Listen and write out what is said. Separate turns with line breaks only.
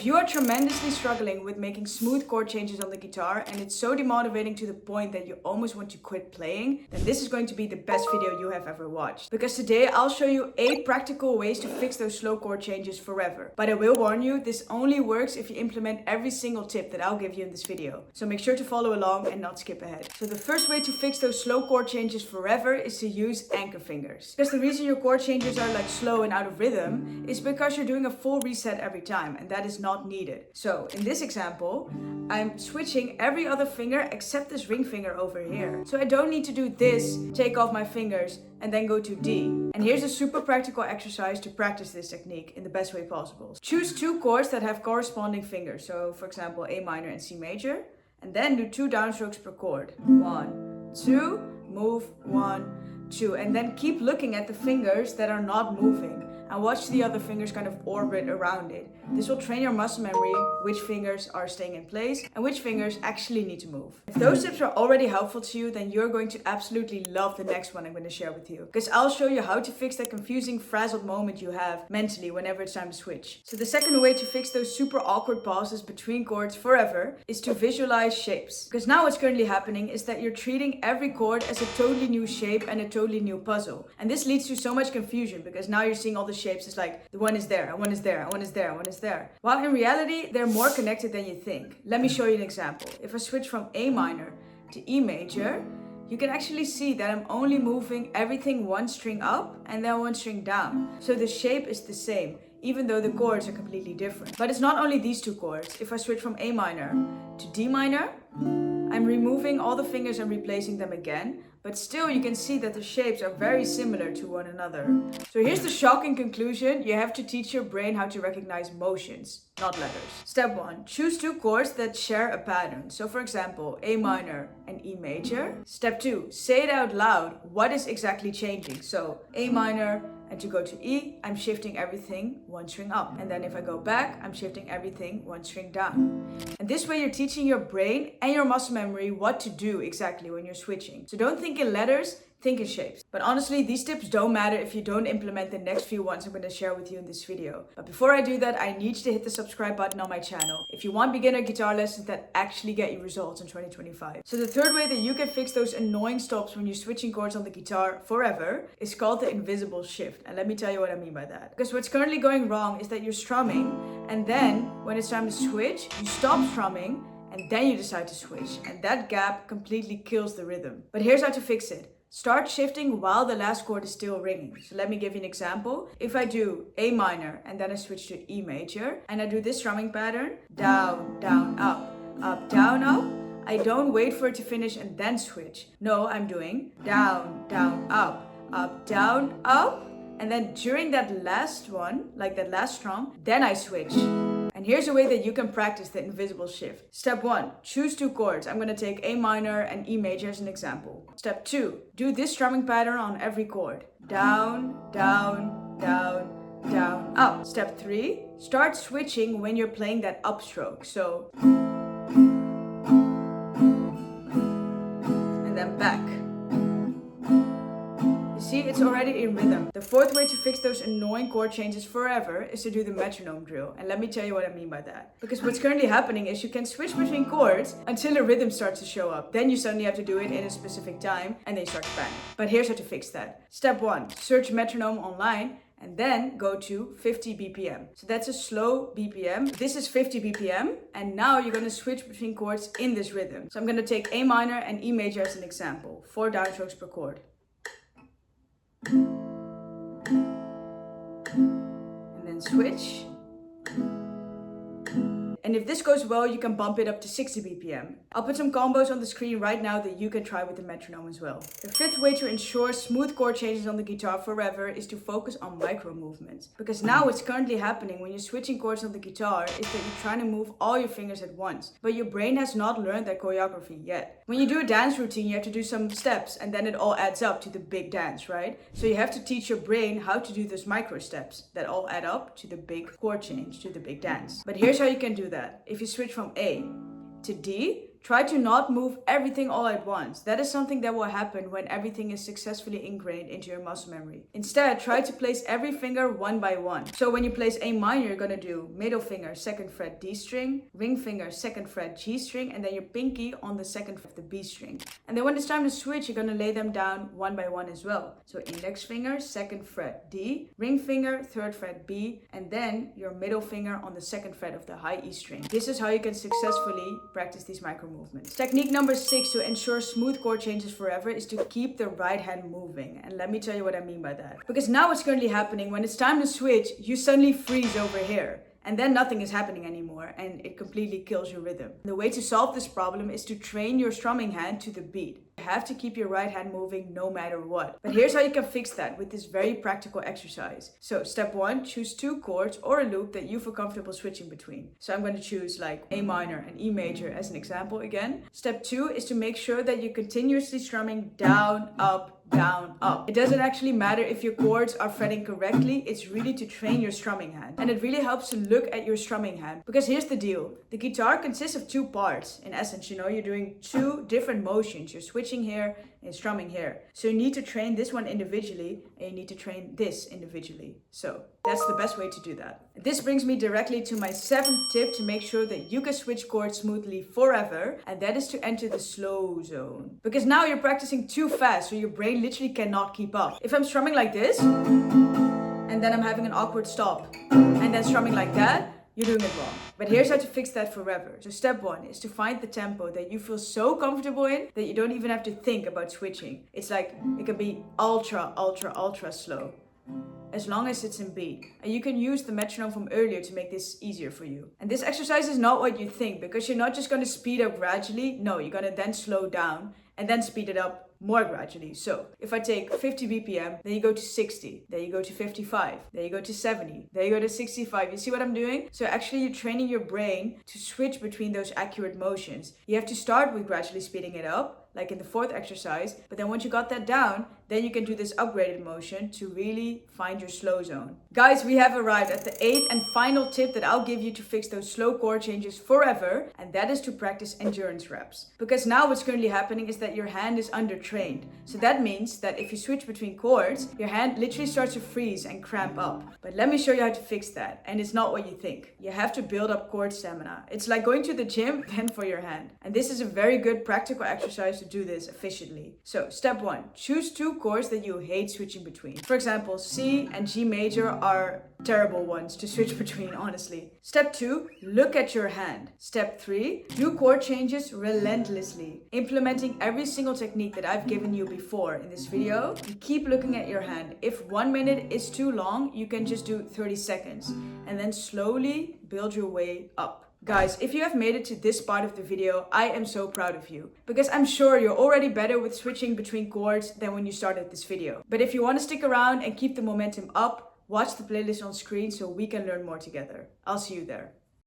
you are tremendously struggling with making smooth chord changes on the guitar and it's so demotivating to the point that you almost want to quit playing, then this is going to be the best video you have ever watched. Because today I'll show you 8 practical ways to fix those slow chord changes forever. But I will warn you, this only works if you implement every single tip that I'll give you in this video. So make sure to follow along and not skip ahead. So the first way to fix those slow chord changes forever is to use anchor fingers. Because the reason your chord changes are like slow and out of rhythm is because you're doing a full reset every time, and that is not needed. So in this example, I'm switching every other finger except this ring finger over here. So I don't need to do this, take off my fingers, and then go to D. And here's a super practical exercise to practice this technique in the best way possible. Choose 2 chords that have corresponding fingers. So for example, A minor and C major. And then do 2 downstrokes per chord. 1, 2, move, 1, 2. And then keep looking at the fingers that are not moving. And watch the other fingers kind of orbit around it. This will train your muscle memory which fingers are staying in place and which fingers actually need to move. If those tips are already helpful to you, then you're going to absolutely love the next one I'm going to share with you. Because I'll show you how to fix that confusing frazzled moment you have mentally whenever it's time to switch. So the second way to fix those super awkward pauses between chords forever is to visualize shapes. Because now what's currently happening is that you're treating every chord as a totally new shape and a totally new puzzle. And this leads to so much confusion because now you're seeing all the shapes. It's like the one is there, and one is there, and one is there, and one is there. While in reality, they're more connected than you think. Let me show you an example. If I switch from A minor to E major, you can actually see that I'm only moving everything 1 string up and then 1 string down. So the shape is the same, even though the chords are completely different. But it's not only these 2 chords. If I switch from A minor to D minor, I'm removing all the fingers and replacing them again. But still you can see that the shapes are very similar to one another. So here's the shocking conclusion. You have to teach your brain how to recognize motions, not letters. Step 1. Choose 2 chords that share a pattern. So for example, A minor and E major. Step 2. Say it out loud. What is exactly changing? So A minor, and to go to E, I'm shifting everything 1 string up. And then if I go back, I'm shifting everything 1 string down. And this way you're teaching your brain and your muscle memory what to do exactly when you're switching. So don't think in letters, think in shapes. But honestly, these tips don't matter if you don't implement the next few ones I'm going to share with you in this video. But before I do that, I need you to hit the subscribe button on my channel if you want beginner guitar lessons that actually get you results in 2025. So the third way that you can fix those annoying stops when you're switching chords on the guitar forever is called the invisible shift. And let me tell you what I mean by that. Because what's currently going wrong is that you're strumming, and then when it's time to switch, you stop strumming and then you decide to switch. And that gap completely kills the rhythm. But here's how to fix it. Start shifting while the last chord is still ringing. So let me give you an example. If I do A minor and then I switch to E major and I do this strumming pattern, down, down, up, down, up. I don't wait for it to finish and then switch. No, I'm doing down, down, up, down, up. And then during that last one, like that last strum, then I switch. And here's a way that you can practice the invisible shift. Step 1, choose 2 chords. I'm going to take A minor and E major as an example. Step 2, do this strumming pattern on every chord. Down, down, down, down, up. Step 3, start switching when you're playing that upstroke. So, and then back. See, it's already in rhythm. The fourth way to fix those annoying chord changes forever is to do the metronome drill. And let me tell you what I mean by that. Because what's currently happening is you can switch between chords until a rhythm starts to show up. Then you suddenly have to do it in a specific time and then you start to panic. But here's how to fix that. Step 1, search metronome online and then go to 50 BPM. So that's a slow BPM. This is 50 BPM. And now you're going to switch between chords in this rhythm. So I'm going to take A minor and E major as an example. 4 downstrokes per chord. And then switch. And if this goes well, you can bump it up to 60 BPM. I'll put some combos on the screen right now that you can try with the metronome as well. The fifth way to ensure smooth chord changes on the guitar forever is to focus on micro movements. Because now what's currently happening when you're switching chords on the guitar is that you're trying to move all your fingers at once. But your brain has not learned that choreography yet. When you do a dance routine, you have to do some steps and then it all adds up to the big dance, right? So you have to teach your brain how to do those micro steps that all add up to the big chord change, to the big dance. But here's how you can do that. If you switch from A to D, Try to not move everything all at once. That is something that will happen when everything is successfully ingrained into your muscle memory. Instead, try to place every finger one by one. So when you place A minor, you're gonna do middle finger, 2nd fret D string, ring finger, 2nd fret G string, and then your pinky on the 2nd fret of the B string. And then when it's time to switch, you're gonna lay them down one by one as well. So index finger, 2nd fret D, ring finger, 3rd fret B, and then your middle finger on the 2nd fret of the high E string. This is how you can successfully practice these micro movements. Technique number 6 to ensure smooth chord changes forever is to keep the right hand moving. And let me tell you what I mean by that. Because now what's currently happening, when it's time to switch, you suddenly freeze over here. And then nothing is happening anymore and it completely kills your rhythm. The way to solve this problem is to train your strumming hand to the beat. You have to keep your right hand moving no matter what. But here's how you can fix that with this very practical exercise. So step 1, choose 2 chords or a loop that you feel comfortable switching between. So I'm going to choose like A minor and E major as an example again. Step 2 is to make sure that you're continuously strumming down, up, down, up. It doesn't actually matter if your chords are fretting correctly, it's really to train your strumming hand. And it really helps to look at your strumming hand. Because here's the deal, the guitar consists of 2 parts. In essence, you know, you're doing 2 different motions. You're switching here and strumming here. So you need to train this one individually and you need to train this individually. So that's the best way to do that. This brings me directly to my 7th tip to make sure that you can switch chords smoothly forever, and that is to enter the slow zone. Because now you're practicing too fast, so your brain literally cannot keep up. If I'm strumming like this, and then I'm having an awkward stop, and then strumming like that, you're doing it wrong. But here's how to fix that forever. So step 1 is to find the tempo that you feel so comfortable in that you don't even have to think about switching. It's like, it can be ultra, ultra, ultra slow, as long as it's in beat. And you can use the metronome from earlier to make this easier for you. And this exercise is not what you think, because you're not just going to speed up gradually. No, you're going to then slow down and then speed it up more gradually. So if I take 50 BPM, then you go to 60, then you go to 55, then you go to 70, then you go to 65. You see what I'm doing? So actually you're training your brain to switch between those accurate motions. You have to start with gradually speeding it up, like in the 4th exercise, but then once you got that down, then you can do this upgraded motion to really find your slow zone. Guys, we have arrived at the 8th and final tip that I'll give you to fix those slow chord changes forever, and that is to practice endurance reps. Because now what's currently happening is that your hand is undertrained. So that means that if you switch between chords, your hand literally starts to freeze and cramp up. But let me show you how to fix that, and it's not what you think. You have to build up chord stamina. It's like going to the gym, then for your hand. And this is a very good practical exercise to do this efficiently. So step 1, choose 2 chords that you hate switching between. For example, C and G major are terrible ones to switch between, honestly. Step 2, look at your hand. Step 3, do chord changes relentlessly, implementing every single technique that I've given you before in this video. You keep looking at your hand. If 1 minute is too long, you can just do 30 seconds and then slowly build your way up. Guys, if you have made it to this part of the video, I am so proud of you. Because I'm sure you're already better with switching between chords than when you started this video. But if you want to stick around and keep the momentum up, watch the playlist on screen so we can learn more together. I'll see you there.